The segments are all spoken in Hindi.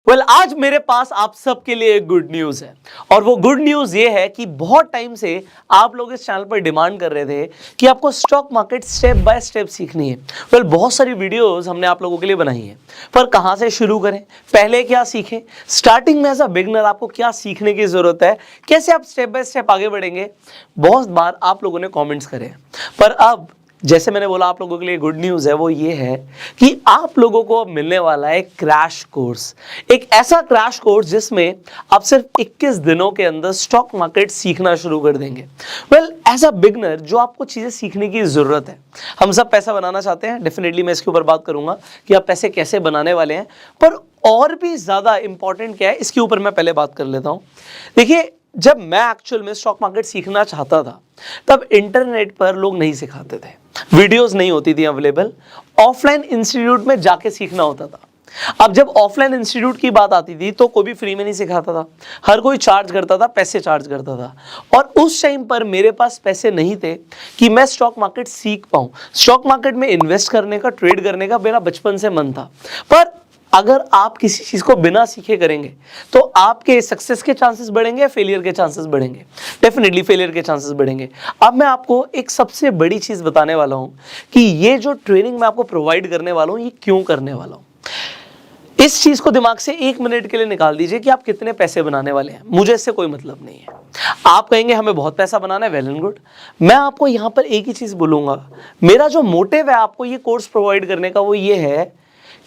आज मेरे पास आप सबके लिए एक गुड न्यूज़ है और वो गुड न्यूज़ ये है कि बहुत टाइम से आप लोग इस चैनल पर डिमांड कर रहे थे कि आपको stock market step by step सीखनी है। बहुत सारी वीडियोस हमने आप लोगों के लिए बनाई है, पर कहाँ से शुरू करें, पहले क्या सीखें, स्टार्टिंग में एज अ बिगनर आपको क्या सीखने की ज़रूरत है, कैसे आप स्टेप बाय स्टेप आगे बढ़ेंगे। बहुत बार आप लोगों ने कॉमेंट्स करे, पर अब जैसे मैंने बोला आप लोगों के लिए गुड न्यूज़ है, वो ये है कि आप लोगों को अब मिलने वाला है क्रैश कोर्स। एक ऐसा क्रैश कोर्स जिसमें आप सिर्फ 21 दिनों के अंदर स्टॉक मार्केट सीखना शुरू कर देंगे। एज अ बिगनर जो आपको चीज़ें सीखने की ज़रूरत है, हम सब पैसा बनाना चाहते हैं, डेफिनेटली मैं इसके ऊपर बात करूंगा कि आप पैसे कैसे बनाने वाले हैं, पर और भी ज़्यादा इंपॉर्टेंट क्या है इसके ऊपर मैं पहले बात कर लेता हूँ। देखिए, जब मैं एक्चुअल में स्टॉक मार्केट सीखना चाहता था तब इंटरनेट पर लोग नहीं सिखाते थे, वीडियोस नहीं होती थी अवेलेबल, ऑफलाइन इंस्टीट्यूट में जाके सीखना होता था। अब जब ऑफलाइन इंस्टीट्यूट की बात आती थी तो कोई भी फ्री में नहीं सिखाता था, हर कोई चार्ज करता था, पैसे चार्ज करता था। और उस टाइम पर मेरे पास पैसे नहीं थे कि मैं स्टॉक मार्केट सीख पाऊं। स्टॉक मार्केट में इन्वेस्ट करने का, ट्रेड करने का मेरा बचपन से मन था, पर अगर आप किसी चीज़ को बिना सीखे करेंगे तो आपके सक्सेस के चांसेस बढ़ेंगे या फेलियर के चांसेस बढ़ेंगे? डेफिनेटली फेलियर के चांसेस बढ़ेंगे। अब मैं आपको एक सबसे बड़ी चीज़ बताने वाला हूं कि ये जो ट्रेनिंग मैं आपको प्रोवाइड करने वाला हूं, ये क्यों करने वाला हूं। इस चीज़ को दिमाग से 1 मिनट के लिए निकाल दीजिए कि आप कितने पैसे बनाने वाले हैं। मुझे इससे कोई मतलब नहीं है। आप कहेंगे हमें बहुत पैसा बनाना है, वेल एंड गुड। मैं आपको यहाँ पर एक ही चीज़ बोलूँगा, मेरा जो मोटिव है आपको ये कोर्स प्रोवाइड करने का, वो ये है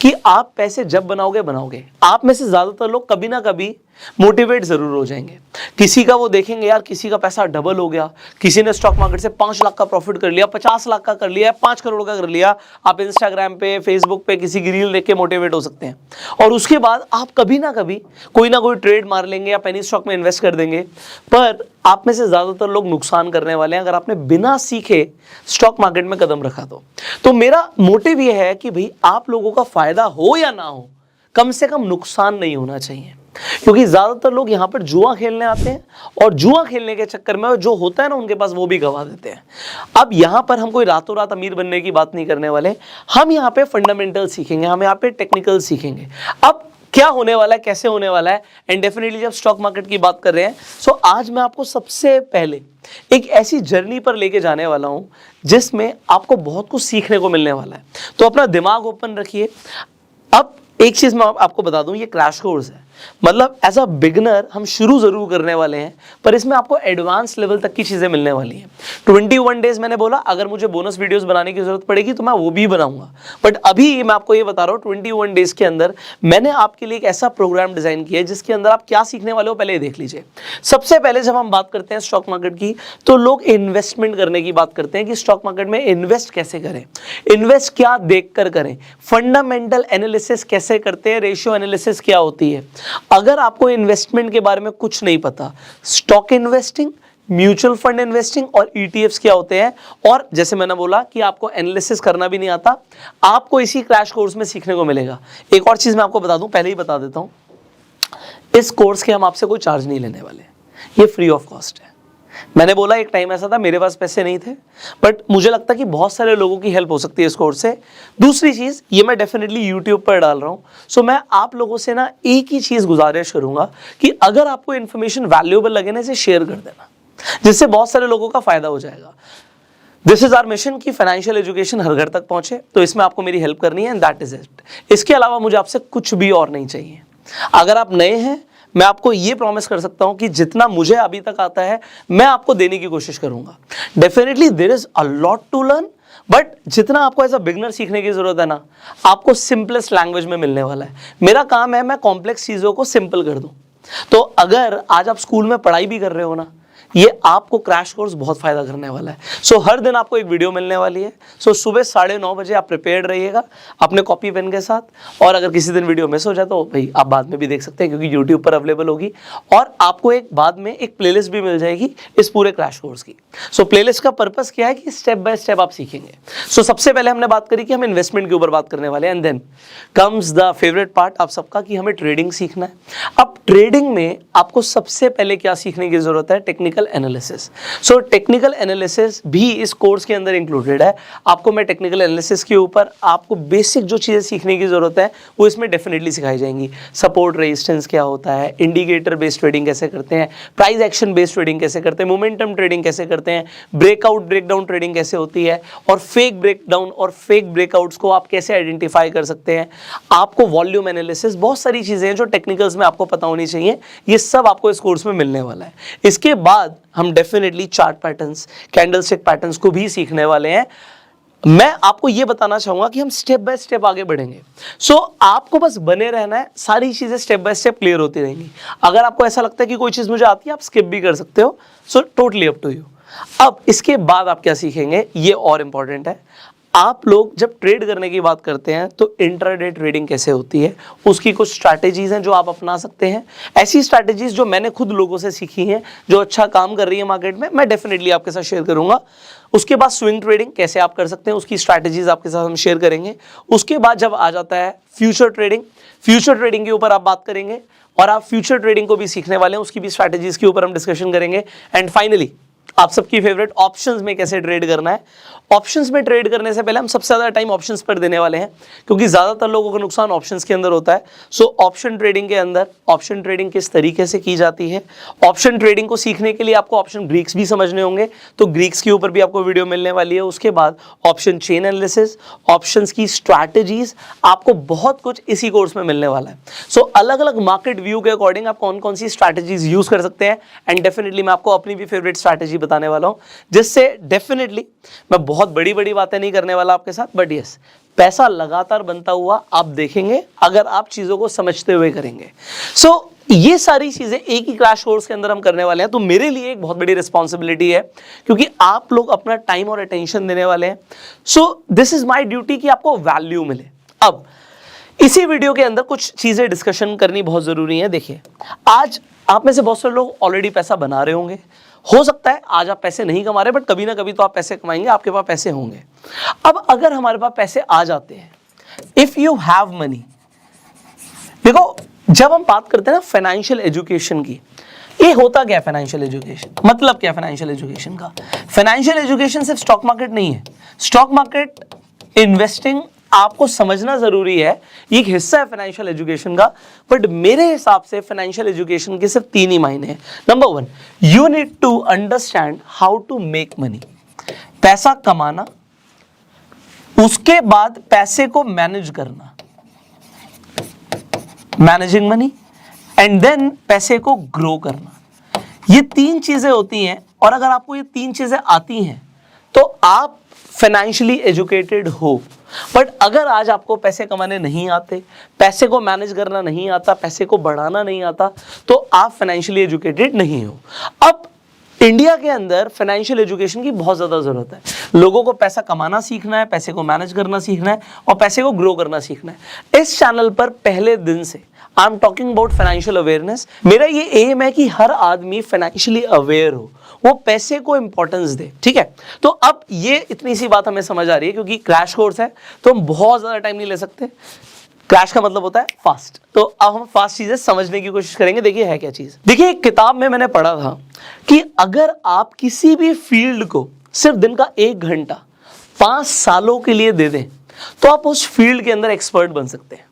कि आप पैसे जब बनाओगे, आप में से ज़्यादातर लोग कभी ना कभी मोटिवेट ज़रूर हो जाएंगे। किसी का वो देखेंगे, यार किसी का पैसा डबल हो गया, किसी ने स्टॉक मार्केट से 5 लाख का प्रॉफिट कर लिया, 50 लाख का कर लिया, 5 करोड़ का कर लिया। आप इंस्टाग्राम पे, फेसबुक पे किसी की रील देख के मोटिवेट हो सकते हैं और उसके बाद आप कभी ना कभी कोई ना कोई ट्रेड मार लेंगे या पेनी स्टॉक में इन्वेस्ट कर देंगे। पर आप में से ज़्यादातर लोग नुकसान करने वाले हैं अगर आपने बिना सीखे स्टॉक मार्केट में कदम रखा तो मेरा मोटिव ये है कि भाई आप लोगों का फायदा हो या ना हो, कम से कम नुकसान नहीं होना चाहिए। क्योंकि ज्यादातर लोग यहाँ पर जुआ खेलने आते हैं और जुआ खेलने के चक्कर में जो होता है ना उनके पास, वो भी गवा देते हैं। अब यहाँ पर हम कोई रातों रात अमीर बनने की बात नहीं करने वाले, हम यहाँ पे फंडामेंटल सीखेंगे, हम यहाँ पे टेक्निकल सीखेंगे। अब क्या होने वाला है, कैसे होने वाला है, एंड डेफिनेटली जब स्टॉक मार्केट की बात कर रहे हैं, सो आज मैं आपको सबसे पहले एक ऐसी जर्नी पर लेके जाने वाला हूं जिसमें आपको बहुत कुछ सीखने को मिलने वाला है। तो अपना दिमाग ओपन रखिए। अब एक चीज मैं आपको बता दूं, ये क्रैश कोर्स है, मतलब एज अ बिगनर हम शुरू जरूर करने वाले हैं, पर इसमें आपको एडवांस लेवल तक की चीजें मिलने वाली हैं। 21 डेज मैंने बोला, अगर मुझे बोनस वीडियोस बनाने की जरूरत पड़ेगी तो मैं वो भी बनाऊंगा, बट अभी मैं आपको ये बता रहा हूँ 21 डेज के अंदर मैंने आपके लिए एक ऐसा प्रोग्राम डिजाइन किया है जिसके अंदर आप क्या सीखने वाले हो पहले देख लीजिए। सबसे पहले जब हम बात करते हैं स्टॉक मार्केट की तो लोग इन्वेस्टमेंट करने की बात करते हैं कि स्टॉक मार्केट में इन्वेस्ट कैसे करें, इन्वेस्ट क्या देखकर करें, फंडामेंटल एनालिसिस कैसे करते हैं, रेशियो एनालिसिस क्या होती है। अगर आपको इन्वेस्टमेंट के बारे में कुछ नहीं पता, stock investing, mutual fund investing और ईटीएफ्स क्या होते हैं, और जैसे मैंने बोला कि आपको एनालिसिस करना भी नहीं आता, आपको इसी क्रैश कोर्स में सीखने को मिलेगा। एक और चीज मैं आपको बता दूं, पहले ही बता देता हूं, इस कोर्स के हम आपसे कोई चार्ज नहीं लेने वाले, ये फ्री ऑफ कॉस्ट है। मैंने बोला एक टाइम ऐसा था मेरे पास पैसे नहीं थे, बट मुझे लगता कि बहुत सारे लोगों की हेल्प हो सकती है इस कोर्स से। दूसरी चीज़, ये मैं डेफिनेटली यूट्यूब पर डाल रहा हूँ, सो मैं आप लोगों से ना एक ही चीज़ गुजारिश करूँगा कि अगर आपको इन्फॉर्मेशन वैल्यूएबल लगे ना, इसे शेयर कर देना, जिससे बहुत सारे लोगों का फायदा हो जाएगा। दिस इज आवर मिशन कि फाइनेंशियल एजुकेशन हर घर तक पहुँचे, तो इसमें आपको मेरी हेल्प करनी है एंड दैट इज इट। इसके अलावा मुझे आपसे कुछ भी और नहीं चाहिए। अगर आप नए हैं, मैं आपको ये प्रॉमिस कर सकता हूं कि जितना मुझे अभी तक आता है मैं आपको देने की कोशिश करूंगा। Definitely there is a lot to learn, but जितना आपको एज अ बिगनर सीखने की जरूरत है ना, आपको सिंपलेस्ट लैंग्वेज में मिलने वाला है। मेरा काम है मैं कॉम्प्लेक्स चीजों को सिंपल कर दूं। तो अगर आज आप स्कूल में पढ़ाई भी कर रहे हो ना, ये आपको क्रैश कोर्स बहुत फायदा करने वाला है। सो हर दिन आपको एक वीडियो मिलने वाली है। सो सुबह 9:30 बजे आप प्रिपेयर्ड रहिएगा अपने कॉपी पेन के साथ, और अगर किसी दिन वीडियो मिस हो जाए तो भाई आप बाद में भी देख सकते हैं क्योंकि यूट्यूब पर अवेलेबल होगी, और आपको एक बाद में एक प्लेलिस्ट भी मिल जाएगी इस पूरे क्रैश कोर्स की। सो प्लेलिस्ट का पर्पस क्या है कि स्टेप बाय स्टेप आप सीखेंगे। सो सबसे पहले हमने बात करी कि हम इन्वेस्टमेंट के ऊपर बात करने वाले हैं, and then comes the favourite part आप सबका कि हमें ट्रेडिंग सीखना है। अब ट्रेडिंग में आपको सबसे पहले क्या सीखने की जरूरत है, technical technical analysis. So technical analysis भी इस कोर्स के अंदर इंक्लूडेड है। आपको मैं टेक्निकल एनालिसिस के ऊपर आपको बेसिक जो चीज़ें सीखने की ज़रूरत है वो इसमें डेफिनेटली सिखाई जाएंगी। सपोर्ट रेजिस्टेंस क्या होता है, इंडिकेटर बेस्ड ट्रेडिंग कैसे करते हैं, प्राइस एक्शन बेस्ड ट्रेडिंग कैसे करते हैं, मोमेंटम ट्रेडिंग कैसे करते हैं, ब्रेकआउट ब्रेकडाउन ट्रेडिंग कैसे होती है, और फेक ब्रेकडाउन और फेक ब्रेकआउट्स को आप कैसे आइडेंटिफाई कर सकते हैं। आपको वॉल्यूम एनालिसिस, बहुत सारी चीज़ें हैं जो टेक्निकल्स में आपको पता होनी चाहिए, ये सब आपको इस कोर्स में मिलने वाला है। इसके बाद हम definitely chart patterns, candlestick patterns को भी सीखने वाले हैं। मैं आपको यह बताना चाहूंगा कि हम स्टेप बाय स्टेप आगे बढ़ेंगे। सो आपको बस बने रहना है, सारी चीजें स्टेप बाय स्टेप क्लियर होती रहेंगी। अगर आपको ऐसा लगता है कि कोई चीज मुझे आती है, आप स्किप भी कर सकते हो। So totally up to you. अब इसके बाद आप क्या सीखेंगे, ये और इंपॉर्टेंट है। आप लोग जब ट्रेड करने की बात करते हैं तो इंट्राडे ट्रेडिंग कैसे होती है, उसकी कुछ स्ट्रैटेजीज हैं जो आप अपना सकते हैं। ऐसी स्ट्रैटेजीज जो मैंने खुद लोगों से सीखी हैं, जो अच्छा काम कर रही है मार्केट में, मैं डेफिनेटली आपके साथ शेयर करूंगा। उसके बाद स्विंग ट्रेडिंग कैसे आप कर सकते हैं, उसकी स्ट्रैटेजीज आपके साथ हम शेयर करेंगे। उसके बाद जब आ जाता है फ्यूचर ट्रेडिंग, फ्यूचर ट्रेडिंग के ऊपर आप बात करेंगे और आप फ्यूचर ट्रेडिंग को भी सीखने वाले हैं, उसकी भी स्ट्रैटेजीज के ऊपर हम डिस्कशन करेंगे। एंड फाइनली आप सबकी फेवरेट ऑप्शंस में कैसे ट्रेड करना है। ऑप्शंस में ट्रेड करने से पहले हम सबसे ज़्यादा टाइम ऑप्शंस पर देने वाले हैं, क्योंकि ज़्यादातर लोगों का नुकसान ऑप्शंस के अंदर होता है। सो ऑप्शन ट्रेडिंग के अंदर ऑप्शन ट्रेडिंग किस तरीके से की जाती है, ऑप्शन ट्रेडिंग को सीखने के लिए आपको ऑप्शन ग्रीक्स भी समझने होंगे, तो ग्रीक्स के ऊपर भी आपको वीडियो मिलने वाली है। उसके बाद ऑप्शन चेन एनालिसिस, ऑप्शंस की स्ट्रैटेजीज, आपको बहुत कुछ इसी कोर्स में मिलने वाला है। सो अलग अलग मार्केट व्यू के अकॉर्डिंग आप कौन कौन सी स्ट्रैटेजीज यूज कर सकते हैं, एंड डेफिनेटली मैं आपको अपनी भी फेवरेट स्ट्रैटेजी बताने वाला हूं, जिससे डेफिनेटली मैं बहुत बड़ी बड़ी बातें नहीं करने वाला आपके साथ, बट यस, पैसा लगातार बनता हुआ आप देखेंगे अगर आप चीजों को समझते हुए करेंगे। सो ये सारी चीजें एक ही क्रैश कोर्स के अंदर हम करने वाले हैं, तो मेरे लिए एक बहुत बड़ी रिस्पॉन्सिबिलिटी है, क्योंकि आप लोग अपना टाइम और अटेंशन देने वाले हैं। So this is my duty कि आपको वैल्यू मिले। अब इसी वीडियो के अंदर कुछ चीजें डिस्कशन करनी बहुत जरूरी है। देखिए, आज आप में से बहुत सारे लोग ऑलरेडी पैसा बना रहे होंगे। हो सकता है आज आप पैसे नहीं कमा रहे, बट कभी ना कभी तो आप पैसे कमाएंगे, आपके पास पैसे होंगे। अब अगर हमारे पास पैसे आ जाते हैं, इफ यू हैव मनी, देखो जब हम बात करते हैं ना फाइनेंशियल एजुकेशन की, ये होता क्या है फाइनेंशियल एजुकेशन, मतलब क्या फाइनेंशियल एजुकेशन का? फाइनेंशियल एजुकेशन सिर्फ स्टॉक मार्केट नहीं है। स्टॉक मार्केट, इन्वेस्टिंग आपको समझना जरूरी है, ये एक हिस्सा है फाइनेंशियल एजुकेशन का, बट मेरे हिसाब से फाइनेंशियल एजुकेशन के सिर्फ 3 ही मायने हैं। Number 1, you need to understand how to make money, पैसा कमाना, उसके बाद पैसे को मैनेज करना, मैनेजिंग मनी, एंड देन पैसे को ग्रो करना। ये 3 चीजें होती हैं, और अगर आपको ये 3 चीजें आती हैं तो आप फाइनेंशियली एजुकेटेड हो। बट अगर आज आपको पैसे कमाने नहीं आते, पैसे को मैनेज करना नहीं आता, पैसे को बढ़ाना नहीं आता, तो आप फाइनेंशियली एजुकेटेड नहीं हो। अब इंडिया के अंदर फाइनेंशियल एजुकेशन की बहुत ज़्यादा ज़रूरत है। लोगों को पैसा कमाना सीखना है, पैसे को मैनेज करना सीखना है, और पैसे को ग्रो करना सीखना है। इस चैनल पर पहले दिन से I am talking about financial awareness. मेरा ये एम है कि हर आदमी फाइनेंशियली अवेयर हो, वो पैसे को इंपॉर्टेंस दे, ठीक है। तो अब ये इतनी सी बात हमें समझ आ रही है, क्योंकि क्रैश कोर्स है तो हम बहुत ज़्यादा टाइम नहीं ले सकते। क्रैश का मतलब होता है फास्ट, तो अब हम फास्ट चीजें समझने की कोशिश करेंगे। देखिए है क्या चीज। देखिए एक किताब में मैंने पढ़ा था कि अगर आप किसी भी फील्ड को सिर्फ दिन का 1 घंटा 5 सालों के लिए दे दें, तो आप उस फील्ड के अंदर एक्सपर्ट बन सकते हैं।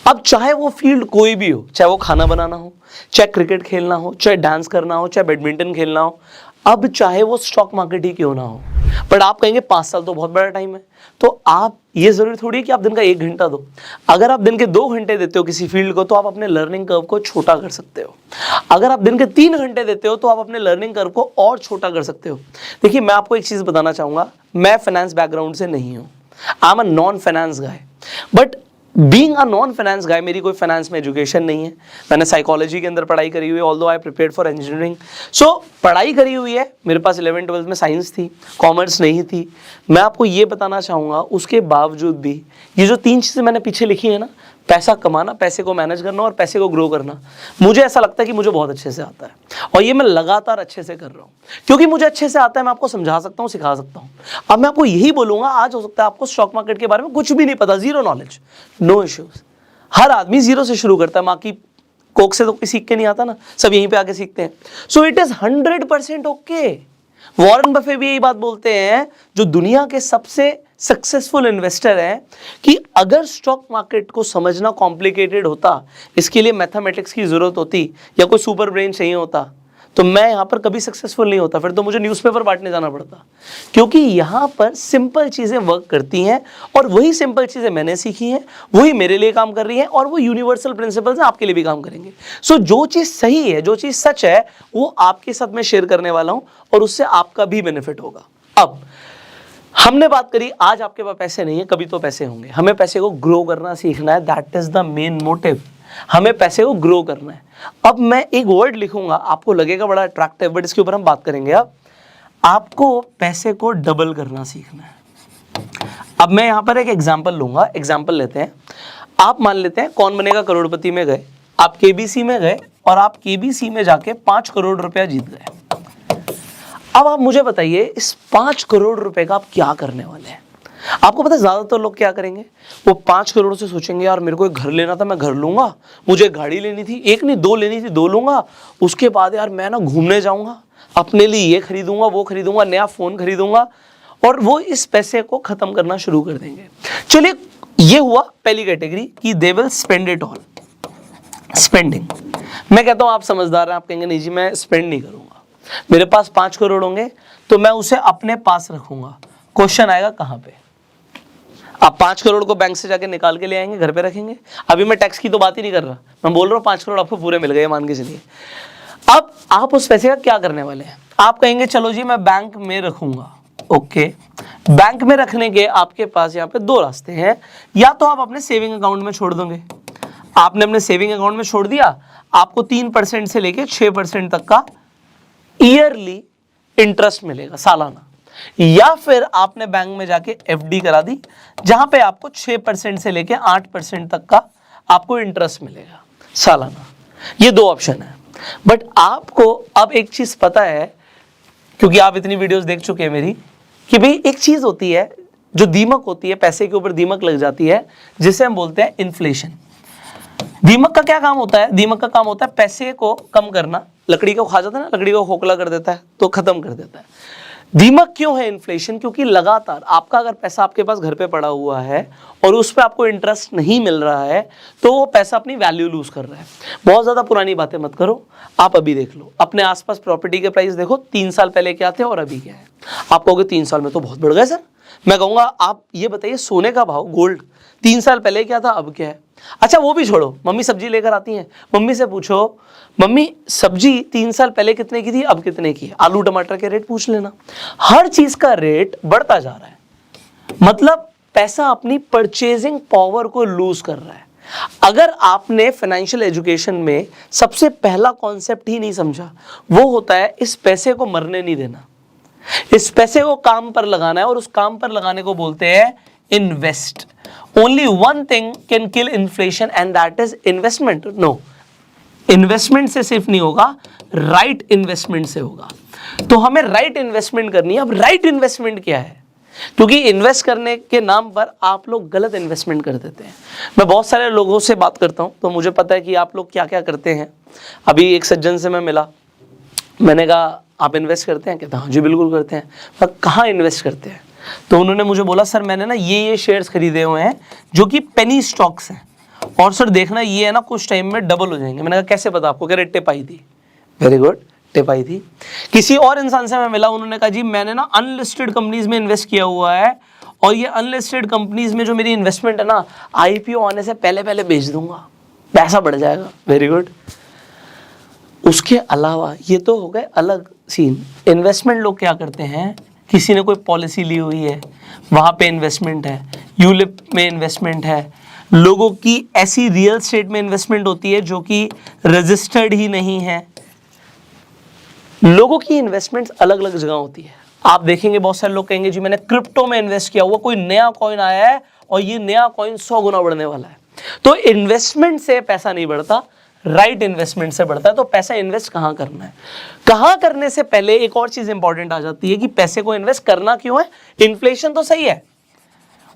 अब चाहे वो फील्ड कोई भी हो, चाहे वो खाना बनाना हो, चाहे क्रिकेट खेलना हो, चाहे डांस करना हो, चाहे बैडमिंटन खेलना हो, अब चाहे वो स्टॉक मार्केट ही क्यों ना हो, बट आप कहेंगे 5 साल तो बहुत बड़ा टाइम है, तो आप ये जरूरी थोड़ी है कि आप दिन का 1 घंटा दो। अगर आप दिन के 2 घंटे देते हो किसी फील्ड को, तो आप अपने लर्निंग कर्व को छोटा कर सकते हो। अगर आप दिन के 3 घंटे देते हो, तो आप अपने लर्निंग कर्व को और छोटा कर सकते हो। देखिए मैं आपको एक चीज बताना चाहूंगा, मैं फाइनेंस बैकग्राउंड से नहीं हूँ, I am a non finance guy, but being a non finance guy, मेरी कोई फाइनेंस में एजुकेशन नहीं है। मैंने साइकोलॉजी के अंदर पढ़ाई करी हुई है, although I prepared for engineering. So पढ़ाई करी हुई है, मेरे पास 11th-12th में साइंस थी, कॉमर्स नहीं थी। मैं आपको ये बताना चाहूँगा, उसके बावजूद भी ये जो 3 चीज़ें मैंने पीछे लिखी है ना, पैसा कमाना, पैसे को मैनेज करना और पैसे को ग्रो करना, मुझे ऐसा लगता है कि मुझे बहुत अच्छे से आता है, और ये मैं लगातार अच्छे से कर रहा हूँ। क्योंकि मुझे अच्छे से आता है, मैं आपको समझा सकता हूँ, सिखा सकता हूँ। अब मैं आपको यही बोलूँगा, आज हो सकता है आपको स्टॉक मार्केट के बारे में कुछ भी नहीं पता, जीरो नॉलेज, नो इश्यूज। हर आदमी जीरो से शुरू करता है, माँ की कोक से तो कोई सीख के नहीं आता ना, सब यहीं पे आके सीखते हैं। So it is 100% okay. Warren Buffett भी यही बात बोलते हैं, जो दुनिया के सबसे सक्सेसफुल इन्वेस्टर हैं, कि अगर स्टॉक मार्केट को समझना कॉम्प्लिकेटेड होता, इसके लिए मैथमेटिक्स की जरूरत होती या कोई सुपर ब्रेन चाहिए होता, तो मैं यहां पर कभी सक्सेसफुल नहीं होता, फिर तो मुझे न्यूज़पेपर बांटने जाना पड़ता। क्योंकि यहां पर सिंपल चीजें वर्क करती हैं, और वही सिंपल चीजें मैंने सीखी हैं, वही मेरे लिए काम कर रही हैं, और वो यूनिवर्सल प्रिंसिपल्स हैं, आपके लिए भी काम करेंगे। सो जो चीज सही है, जो चीज सच है, वो आपके साथ मैं शेयर करने वाला हूं, और उससे आपका भी बेनिफिट होगा। अब हमने बात करी, आज आपके पास पैसे नहीं है, कभी तो पैसे होंगे, हमें पैसे को ग्रो करना सीखना है, that is the main motive. हमें पैसे को ग्रो करना है। अब मैं एक वर्ड लिखूंगा, आपको लगेगा बड़ा अट्रैक्टिव, बट इसके ऊपर हम बात करेंगे। अब आपको पैसे को डबल करना सीखना है। अब मैं यहां पर एक एग्जांपल लूंगा, एग्जांपल लेते हैं। आप मान लेते हैं कौन बनेगा करोड़पति में गए, आप केबीसी में गए, और आप केबीसी में जाके 5 करोड़ रुपया जीत गए। अब आप मुझे बताइए, इस 5 करोड़ रुपए का आप क्या करने वाले हैं? आपको पता है ज्यादातर लोग क्या करेंगे, वो 5 करोड़ से सोचेंगे, यार मेरे को एक घर लेना था, मैं घर लूंगा, मुझे गाड़ी लेनी थी, एक नहीं 2 लेनी थी, 2 लूंगा, उसके बाद यार मैं ना घूमने जाऊंगा, अपने लिए ये खरीदूंगा, वो खरीदूंगा, नया फोन खरीदूंगा, और वो इस पैसे को खत्म करना शुरू कर देंगे। चलिए, ये हुआ पहली कैटेगरी कि they will spend it all, spending. मैं कहता हूं आप समझदार हैं, आप कहेंगे नहीं जी मैं स्पेंड नहीं करूंगा, मेरे पास 5 करोड़ होंगे तो मैं उसे अपने पास रखूंगा। क्वेश्चन आएगा कहां पे? आप 5 करोड़ को बैंक से जाके निकाल के ले आएंगे, घर पे रखेंगे। अभी मैं टैक्स की तो बात ही नहीं कर रहा, मैं बोल रहा हूँ 5 करोड़ आपको पूरे मिल गए, मान के चलिए। अब आप उस पैसे का क्या करने वाले हैं? आप कहेंगे चलो जी मैं बैंक में रखूंगा। ओके, बैंक में रखने के आपके पास यहाँ पे 2 रास्ते हैं। या तो आप अपने सेविंग अकाउंट में छोड़ दोगे, आपने अपने सेविंग अकाउंट में छोड़ दिया, आपको 3% से लेके 6% तक का ईयरली इंटरेस्ट मिलेगा, सालाना। या फिर आपने बैंक में जाके एफडी करा दी, जहां पे आपको 6% से लेके 8% तक का आपको इंटरेस्ट मिलेगा सालाना। ये 2 ऑप्शन है। बट आपको अब एक चीज पता है, क्योंकि आप इतनी वीडियोस देख चुके हैं मेरी, कि भाई एक चीज होती है जो दीमक होती है, पैसे के ऊपर दीमक लग जाती है, जिसे हम बोलते हैं इन्फ्लेशन। दीमक का क्या काम होता है? दीमक का काम होता है पैसे को कम करना। लकड़ी को खा जाता है ना, लकड़ी को खोखला कर देता है तो खत्म कर देता है। दीमक क्यों है इन्फ्लेशन? क्योंकि लगातार आपका अगर पैसा आपके पास घर पे पड़ा हुआ है और उस पर आपको इंटरेस्ट नहीं मिल रहा है, तो वो पैसा अपनी वैल्यू लूज कर रहा है। बहुत ज्यादा पुरानी बातें मत करो, आप अभी देख लो, अपने आसपास प्रॉपर्टी के प्राइस देखो, 3 साल पहले क्या थे और अभी क्या है। आप कहोगे 3 साल में तो बहुत बढ़ गए सर। मैं कहूंगा आप ये बताइए, सोने का भाव, गोल्ड 3 साल पहले क्या था, अब क्या है? अच्छा वो भी छोड़ो, मम्मी सब्जी लेकर आती हैं, मम्मी से पूछो मम्मी सब्जी 3 साल पहले कितने की थी, अब कितने की है? आलू टमाटर के रेट पूछ लेना। हर चीज का रेट बढ़ता जा रहा है, मतलब पैसा अपनी परचेजिंग पावर को लूज कर रहा है। अगर आपने फाइनेंशियल एजुकेशन में सबसे पहला कॉन्सेप्ट ही नहीं समझा, वो होता है इस पैसे को मरने नहीं देना, इस पैसे को काम पर लगाना है, और उस काम पर लगाने को बोलते हैं invest. Only one thing can kill inflation and that is investment. No, investment से सिर्फ नहीं होगा, राइट इन्वेस्टमेंट से होगा। तो हमें राइट इन्वेस्टमेंट करनी है। अब राइट इन्वेस्टमेंट क्या है? क्योंकि इन्वेस्ट करने के नाम पर आप लोग गलत इन्वेस्टमेंट कर देते हैं। मैं बहुत सारे लोगों से बात करता हूं, तो मुझे पता है कि आप लोग क्या क्या करते हैं। अभी एक सज्जन से मैं मिला, मैंने कहा आप इन्वेस्ट करते हैं? कहता हाँ जी बिल्कुल करते हैं। मैं कहाँ इन्वेस्ट करते हैं? तो उन्होंने मुझे बोला सर मैंने ना ये शेयर्स खरीदे हुए हैं जो कि पेनी स्टॉक्स हैं, और सर देखना ये है ना कुछ टाइम में डबल हो जाएंगे। मैंने कहा कैसे पता आपको? कह रहे टिप आई थी। वेरी गुड, टिप आई थी। किसी और इंसान से मैं मिला, उन्होंने कहा जी मैंने ना अनलिस्टेड कंपनीज में इन्वेस्ट किया हुआ है, और ये अनलिस्टेड कंपनीज में जो मेरी इन्वेस्टमेंट है ना, आईपीओ आने से पहले पहले बेच दूंगा, पैसा बढ़ जाएगा। Very good. उसके अलावा ये तो हो गए अलग सीन। इन्वेस्टमेंट लोग क्या करते हैं, किसी ने कोई पॉलिसी ली हुई है, वहां पे इन्वेस्टमेंट है, यूलिप में इन्वेस्टमेंट है, लोगों की ऐसी रियल स्टेट में इन्वेस्टमेंट होती है जो कि रजिस्टर्ड ही नहीं है। लोगों की इन्वेस्टमेंट्स अलग अलग जगह होती है। आप देखेंगे बहुत सारे लोग कहेंगे जी मैंने क्रिप्टो में इन्वेस्ट किया हुआ, कोई नया कॉइन आया है और ये नया कॉइन 100 गुना बढ़ने वाला है। तो इन्वेस्टमेंट से पैसा नहीं बढ़ता, राइट इन्वेस्टमेंट से बढ़ता है। तो पैसा इन्वेस्ट कहाँ करना है? कहाँ करने से पहले एक और चीज इंपॉर्टेंट आ जाती है कि पैसे को इन्वेस्ट करना क्यों है। इन्फ्लेशन तो सही है,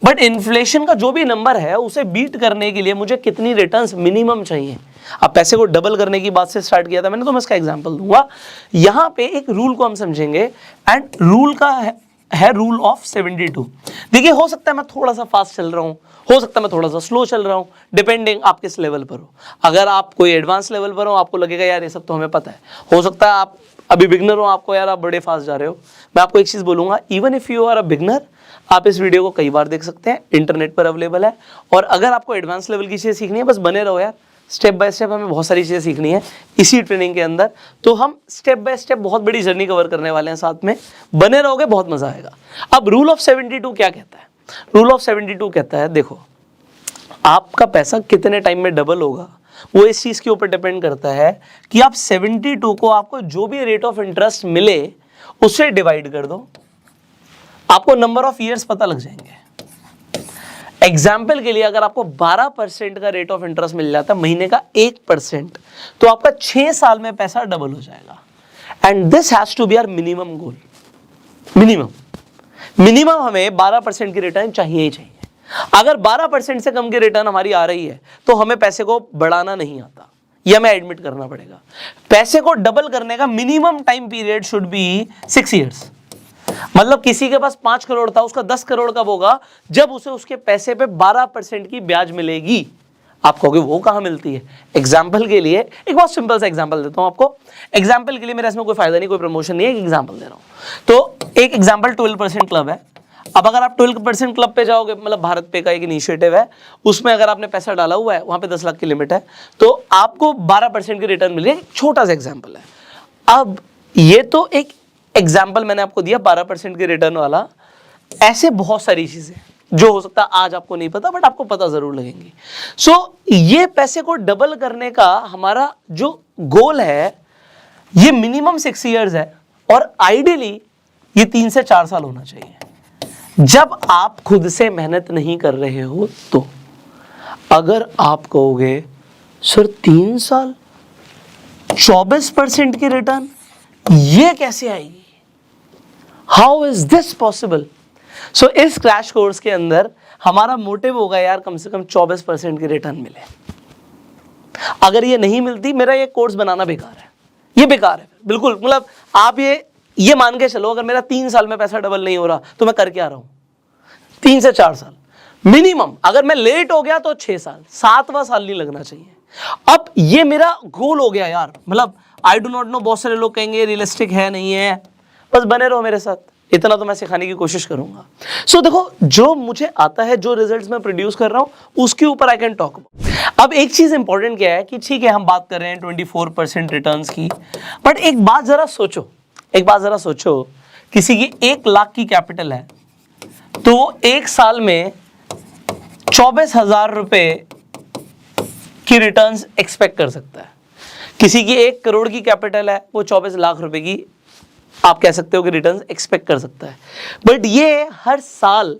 बट इन्फ्लेशन का जो भी नंबर है उसे बीट करने के लिए मुझे कितनी रिटर्न्स मिनिमम चाहिए। अब पैसे को डबल करने की बात से स्टार्ट किया था मैंने, तो मैं इसका एग्जांपल दूंगा। यहाँ पे एक रूल को हम समझेंगे, एंड रूल का है रूल ऑफ 72। देखिए, हो सकता है मैं थोड़ा सा फास्ट चल रहा हूँ, हो सकता है मैं थोड़ा सा स्लो चल रहा हूँ, डिपेंडिंग आप किस लेवल पर हो। अगर आप कोई एडवांस लेवल पर हो, आपको लगेगा यार ये सब तो हमें पता है। हो सकता है आप अभी बिगनर हो, आपको यार आप बड़े फास्ट जा रहे हो। मैं आपको एक चीज़ बोलूँगा, even if you are a beginner, आप इस वीडियो को कई बार देख सकते हैं, इंटरनेट पर अवेलेबल है। और अगर आपको एडवांस लेवल की चीज़ें सीखनी है, बस बने रहो यार, स्टेप बाय स्टेप हमें बहुत सारी चीज़ें सीखनी है इसी ट्रेनिंग के अंदर। तो हम स्टेप बाय स्टेप बहुत बड़ी जर्नी कवर करने वाले हैं साथ में, बने रहोगे, बहुत मजा आएगा। अब रूल ऑफ 72 क्या कहता है? रूल ऑफ 72 कहता है, देखो आपका पैसा कितने टाइम में डबल होगा वो इस चीज़ के ऊपर डिपेंड करता है कि आप 72 को आपको जो भी रेट ऑफ इंटरेस्ट मिले उससे डिवाइड कर दो, आपको नंबर ऑफ ईयर्स पता लग जाएंगे। एग्जाम्पल के लिए, अगर आपको 12% का रेट ऑफ इंटरेस्ट मिल जाता है, महीने का 1%, तो आपका 6 साल में पैसा डबल हो जाएगा। And this has to be our minimum goal. Minimum हमें 12% की रिटर्न चाहिए ही चाहिए। अगर 12% से कम की रिटर्न हमारी आ रही है तो हमें पैसे को बढ़ाना नहीं आता, यह हमें एडमिट करना पड़ेगा। पैसे को डबल करने का minimum time period should be 6 years. मतलब किसी के पास 5 करोड़ था, उसका 10 करोड़ कब होगा? जब उसे उसके पैसे पे 12% की ब्याज मिलेगी। आप कहोगे वो कहां मिलती है? एग्जाम्पल के लिए एक बहुत सिंपल सा एग्जाम्पल देता हूं आपको। एग्जाम्पल के लिए, मेरा इसमें कोई फायदा नहीं, कोई प्रमोशन नहीं है, एक एग्जाम्पल दे रहा हूं। तो एक एग्जाम्पल 12% क्लब है। अब अगर आप 12% क्लब पे जाओगे, मतलब भारत पे का एक इनिशिएटिव है, उसमें अगर आपने पैसा डाला हुआ है, वहां पे 10 लाख की लिमिट है, तो आपको 12% की रिटर्न मिल रही है। छोटा सा एग्जाम्पल है। अब ये तो एक एग्जाम्पल मैंने आपको दिया 12% की रिटर्न वाला। ऐसे बहुत सारी चीजें जो हो सकता है आज आपको नहीं पता, बट आपको पता जरूर लगेंगी। सो ये पैसे को डबल करने का हमारा जो गोल है, ये मिनिमम 6 ईयर्स है, और आइडियली ये 3 से 4 साल होना चाहिए। जब आप खुद से मेहनत नहीं कर रहे हो तो। अगर आप कहोगे सर 3 साल 24% की रिटर्न, ये कैसे आएगी? How is this possible? So इस क्रैश कोर्स के अंदर हमारा मोटिव होगा यार कम से कम 24% की रिटर्न मिले। अगर ये नहीं मिलती, मेरा ये कोर्स बनाना बेकार है, ये बेकार है बिल्कुल। मतलब आप ये मान के चलो, अगर मेरा 3 साल में पैसा डबल नहीं हो रहा तो मैं कर क्या रहा हूं? 3 से 4 साल मिनिमम। अगर मैं लेट हो गया तो 6 साल, 7वां साल नहीं लगना चाहिए। अब ये मेरा गोल हो गया यार। मतलब आई डू नॉट नो, बहुत सारे लोग कहेंगे रियलिस्टिक है, नहीं है, बस बने रहो मेरे साथ, इतना तो मैं सिखाने की कोशिश करूंगा। सो देखो, जो मुझे आता है, जो रिजल्ट्स मैं प्रोड्यूस कर रहा हूं, उसके ऊपर आई कैन टॉक। अब एक चीज इंपॉर्टेंट क्या है कि ठीक है हम बात कर रहे हैं 24% रिटर्न्स की, बट एक बात जरा सोचो, किसी की 1 लाख की कैपिटल है तो 1 साल में 24,000 रुपए की रिटर्न्स एक्सपेक्ट कर सकता है। किसी की 1 करोड़ की कैपिटल है, वो 24 लाख रुपए की आप कह सकते हो कि रिटर्न्स एक्सपेक्ट कर सकता है। बट ये हर साल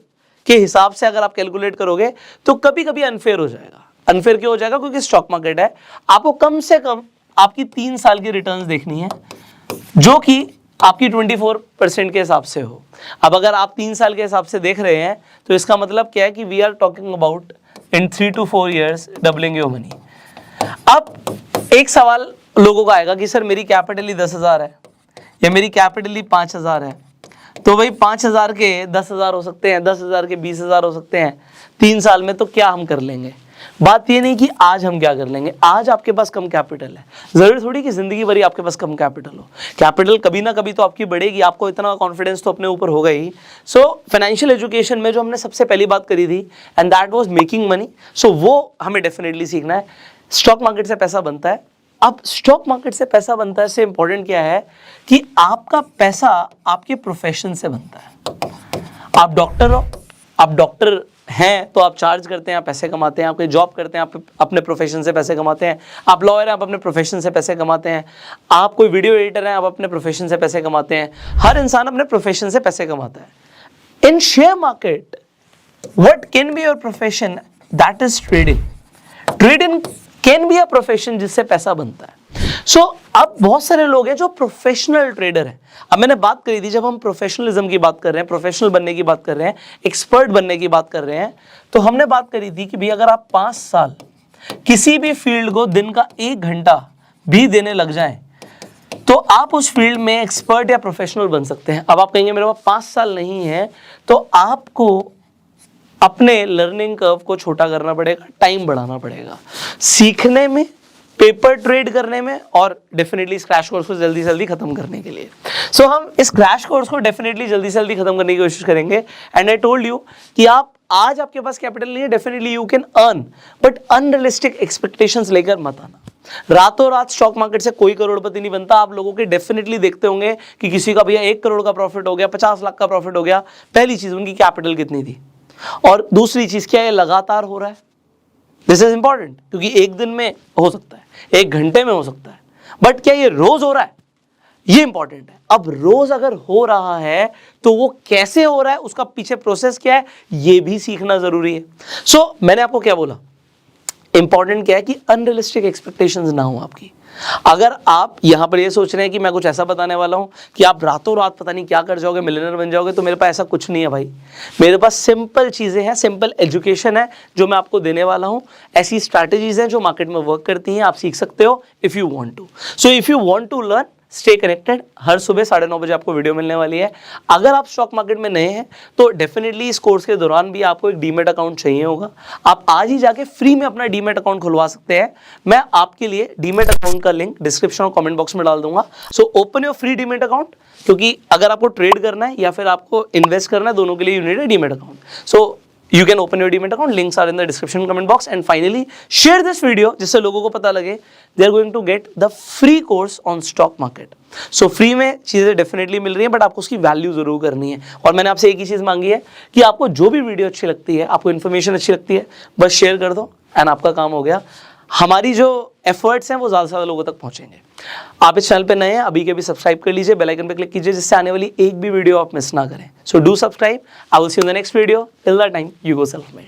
के हिसाब से अगर आप कैलकुलेट करोगे तो कभी कभी अनफेयर हो जाएगा। अनफेयर क्यों हो जाएगा? क्योंकि स्टॉक मार्केट है, आपको कम से कम आपकी 3 साल की रिटर्न्स देखनी है, जो कि आपकी 24% के हिसाब से हो। अब अगर आप 3 साल के हिसाब से देख रहे हैं तो इसका मतलब क्या है कि we are talking about in 3 to 4 years doubling your money. अब एक सवाल लोगों का आएगा कि सर मेरी कैपिटल ही 10,000 है या मेरी कैपिटल ही 5,000 है, तो भाई 5,000 के 10,000 हो सकते हैं, 10,000 के 20,000 हो सकते हैं 3 साल में, तो क्या हम कर लेंगे? बात ये नहीं कि आज हम क्या कर लेंगे, आज आपके पास कम कैपिटल है, जरूरी थोड़ी कि जिंदगी भरी आपके पास कम कैपिटल हो। कैपिटल कभी ना कभी तो आपकी बढ़ेगी, आपको इतना कॉन्फिडेंस तो अपने ऊपर होगा ही। सो फाइनेंशियल एजुकेशन में जो हमने सबसे पहली बात करी थी, and that was making money, so वो हमें डेफिनेटली सीखना है। स्टॉक मार्केट से पैसा बनता है। अब स्टॉक मार्केट से पैसा बनता है से इंपॉर्टेंट क्या है कि आपका पैसा आपके प्रोफेशन से बनता है। आप डॉक्टर हो, आप डॉक्टर हैं तो आप चार्ज करते हैं, आप पैसे कमाते हैं। आप कोई जॉब करते हैं, आप अपने प्रोफेशन से पैसे कमाते हैं। आप लॉयर हैं, आप अपने प्रोफेशन से पैसे कमाते हैं। आप कोई वीडियो एडिटर हैं, आप अपने प्रोफेशन से पैसे कमाते हैं। हर इंसान अपने प्रोफेशन से पैसे कमाता है। In share market what can be your profession? That is trading. Trading can be a profession जिससे पैसा बनता है। सो अब बहुत सारे लोग हैं जो प्रोफेशनल ट्रेडर हैं। अब मैंने बात करी थी, जब हम प्रोफेशनलिज्म की बात कर रहे हैं, प्रोफेशनल बनने की बात कर रहे हैं, एक्सपर्ट बनने की बात कर रहे हैं, तो हमने बात करी थी कि भाई अगर आप 5 साल किसी भी फील्ड को दिन का 1 घंटा भी देने लग जाएं तो आप उस फील्ड में एक्सपर्ट या प्रोफेशनल बन सकते हैं। अब आप कहेंगे मेरे पास 5 साल नहीं है, तो आपको अपने लर्निंग कर्व को छोटा करना पड़ेगा, टाइम बढ़ाना पड़ेगा सीखने में, पेपर ट्रेड करने में और डेफिनेटली इस क्रैश कोर्स को जल्दी से जल्दी खत्म करने के लिए। सो हम इस क्रैश कोर्स को डेफिनेटली जल्दी से जल्दी खत्म करने की कोशिश करेंगे। एंड आई टोल्ड यू कि आप आज आपके पास कैपिटल नहीं है, definitely you can earn, but unrealistic expectations लेकर मत आना। रातों रात स्टॉक मार्केट से कोई करोड़पति नहीं बनता। आप लोगों के डेफिनेटली देखते होंगे कि किसी का भैया 1 करोड़ का प्रॉफिट हो गया, 50 लाख का प्रॉफिट हो गया। पहली चीज उनकी कैपिटल कितनी थी, और दूसरी चीज क्या है, लगातार हो रहा है। दिस इज इंपॉर्टेंट, क्योंकि एक दिन में हो सकता है, 1 घंटे में हो सकता है, बट क्या ये रोज हो रहा है, ये इंपॉर्टेंट है। अब रोज अगर हो रहा है तो वो कैसे हो रहा है, उसका पीछे प्रोसेस क्या है, ये भी सीखना जरूरी है। सो मैंने आपको क्या बोला, इंपॉर्टेंट क्या है कि अनरियलिस्टिक एक्सपेक्टेशंस ना हो आपकी। अगर आप यहां पर ये सोच रहे हैं कि मैं कुछ ऐसा बताने वाला हूं कि आप रातों रात पता नहीं क्या कर जाओगे, मिलियनर बन जाओगे, तो मेरे पास ऐसा कुछ नहीं है भाई। मेरे पास सिंपल चीजें हैं, सिंपल एजुकेशन है जो मैं आपको देने वाला हूं। ऐसी स्ट्रैटेजीज हैं जो मार्केट में वर्क करती हैं, आप सीख सकते हो if you want to. So if you want to learn, stay connected. हर सुबह 9:30 बजे आपको वीडियो मिलने वाली है। अगर आप स्टॉक मार्केट में नए हैं तो डेफिनेटली इस कोर्स के दौरान भी आपको एक डीमेट अकाउंट चाहिए होगा। आप आज ही जाके फ्री में अपना डीमेट अकाउंट खुलवा सकते हैं। मैं आपके लिए डीमेट अकाउंट का लिंक डिस्क्रिप्शन और कमेंट बॉक्स में डाल दूंगा। So open your free demat account, क्योंकि अगर आपको ट्रेड करना है या फिर आपको इन्वेस्ट करना है, दोनों के लिए you need a demat account. So you can open your demat account, links are in the description comment box, and finally share this video जिससे लोगों को पता लगे they are going to get the free course on stock market। so free में चीजें डेफिनेटली मिल रही हैं, बट आपको उसकी वैल्यू जरूर करनी है। और मैंने आपसे एक ही चीज मांगी है कि आपको जो भी वीडियो अच्छी लगती है, आपको इन्फॉर्मेशन अच्छी लगती है, बस शेयर कर दो एंड आपका काम हो गया। हमारी जो एफर्ट्स हैं वो ज़्यादा से ज़्यादा लोगों तक पहुंचेंगे। आप इस चैनल पे नए हैं, अभी के भी सब्सक्राइब कर लीजिए, बेल आइकन पे क्लिक कीजिए, जिससे आने वाली एक भी वीडियो आप मिस ना करें। So do subscribe. I will see you in the next video. Till that time, you go self made.